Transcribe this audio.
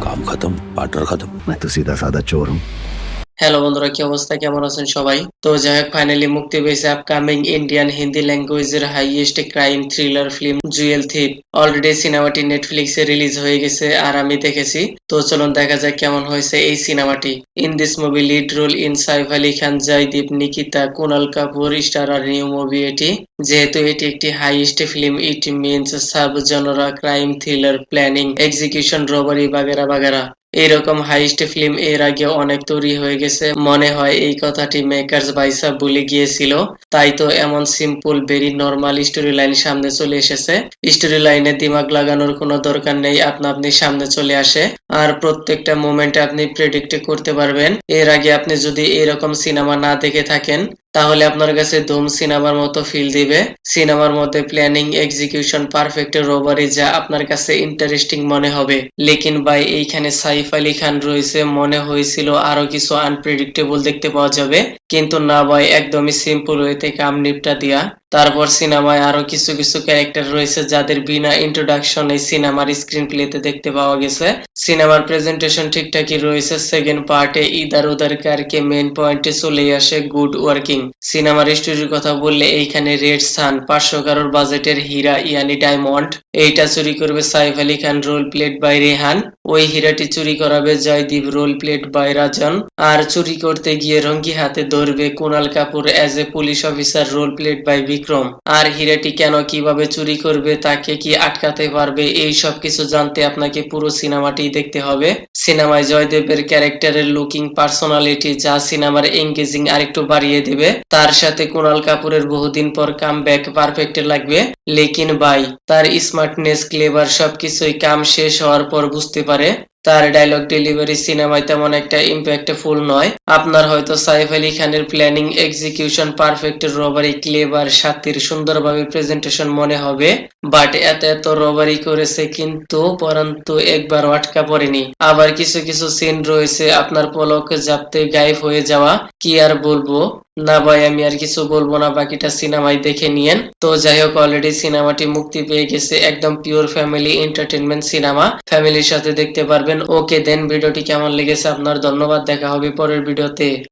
काम खत्म, पार्टनर खत्म। मैं तो सीधा साधा चोर हूँ। হ্যালো বন্ধুরা, কি অবস্থা, কেমন আছেন সবাই? তো যাই হোক, ফাইনালি মুক্তি পেয়েছে আপকামিং ইন্ডিয়ান হিন্দি ল্যাঙ্গুয়েজের heist crime thriller film Jewel Thief. Already সিনেমাটি নেটফ্লিক্সে রিলিজ হয়ে গেছে আর আমি দেখেছি। তো চলুন দেখা যাক কেমন হয়েছে এই সিনেমাটি। In this movie lead role in Saif Ali Khan, Jaideep, Nikita, Kunal Kapoor star আর নিউ মুভি এটি। যেহেতু এটি একটি heist film, it means sub genre crime thriller planning execution robbery বাগেরা বাগেরা। এরকম হাইস্ট ফিল্ম এর আগে অনেক তৈরি হয়ে গেছে, মনে হয় এই কথাটি মেকার্স ভাইসা ভুলে গিয়েছিল। তাই তো এমন simple very normal story line সামনে চলে এসেছে। স্টোরি লাইনে দিমাগ লাগানোর কোনো দরকার নেই, আপনা আপনি সামনে চলে আসে আর প্রত্যেকটা মোমেন্টে আপনি প্রেডিক্ট করতে পারবেন। এর আগে আপনি যদি এরকম সিনেমা না দেখে থাকেন তাহলে আপনার কাছে ধুম সিনেমার মতো ফিল দিবে। সিনেমার মধ্যে প্ল্যানিং এক্সিকিউশন পারফেক্ট রোবারি যা আপনার কাছে ইন্টারেস্টিং মনে হবে। লেকিন ভাই এইখানে সাইফ আলী খান রয়েছে, মনে হয়েছিল আরো কিছু আনপ্রেডিক্টেবল দেখতে পাওয়া যাবে, কিন্তু না ভাই, একদমই সিম্পল ওয়েতে কাম নিপটা দিয়া। তারপর সিনেমায় আরো কিছু কিছু ক্যারেক্টার রয়েছে যাদের বিনা ইন্ট্রোডাকশন এই সিনেমার স্ক্রিন প্লেতে দেখতে পাওয়া গেছে। সিনেমার প্রেজেন্টেশন ঠিকঠাকই রয়েছে, সেকেন্ড পার্টে ইদার উদার কারকে মেইন পয়েন্টে চলে আসে গুড ওয়ার্কিং। সিনেমার স্টোরির কথা বললে এইখানে রেড সান 500 কারোর বাজেটের হীরা ইয়ানি ডায়মন্ড, এইটা চুরি করবে Saif Ali Khan role played by Rehan. ওই হীরাটি চুরি করাবে Jaideep role played by Rajan. আর চুরি করতে গিয়ে রঙ্গি হাতে ধরবে Kunal Kapoor as a police officer role played by Vikram. আর হীরাটি কেন কিভাবে চুরি করবে, তাকে কি আটকাতে পারবে, এই সব কিছু জানতে আপনাকে পুরো সিনেমাটি দেখতে হবে। সিনেমায় জয়দেবের ক্যারেক্টারের লুকিং পার্সোনালিটি যা সিনেমার এঙ্গেজিং আরেকটু বাড়িয়ে দেবে। তার সাথে কুনাল কাপুরের বহুদিন পর কাম ব্যাক পারফেক্ট লাগবে। লেকিন ভাই, তার স্মার্টনেস ক্লেভার সবকিছুই কাম শেষ হওয়ার পর বুঝতে পারে। তার ডায়লগ ডেলিভারি সিনেমায় তেমন একটা ইম্প্যাক্টফুল নয়। আপনার হয়তো সাইফ আলী খানের planning execution perfect robbery clever সাথীর সুন্দরভাবে প্রেজেন্টেশন মনে হবে, বাট এত এত রবারি করেছে কিন্তু পরন্তু একবার আটকা পড়েনি। আবার কিছু কিছু সিন রয়েছে আপনার পলক জাপতে গায়েব হয়ে যাওয়া। কি আর বলবো, না ভাই আমি আর কিছু বলবো না, বাকিটা সিনেমায় দেখে নিয়েন। তো যাই হোক, অলরেডি সিনেমাটি মুক্তি পেয়ে গেছে, একদম পিওর ফ্যামিলি এন্টারটেনমেন্ট সিনেমা, ফ্যামিলির সাথে দেখতে পারবেন। ওকে দেন, ভিডিওটি কেমন লেগেছে আপনার? ধন্যবাদ, দেখা হবে পরের ভিডিওতে।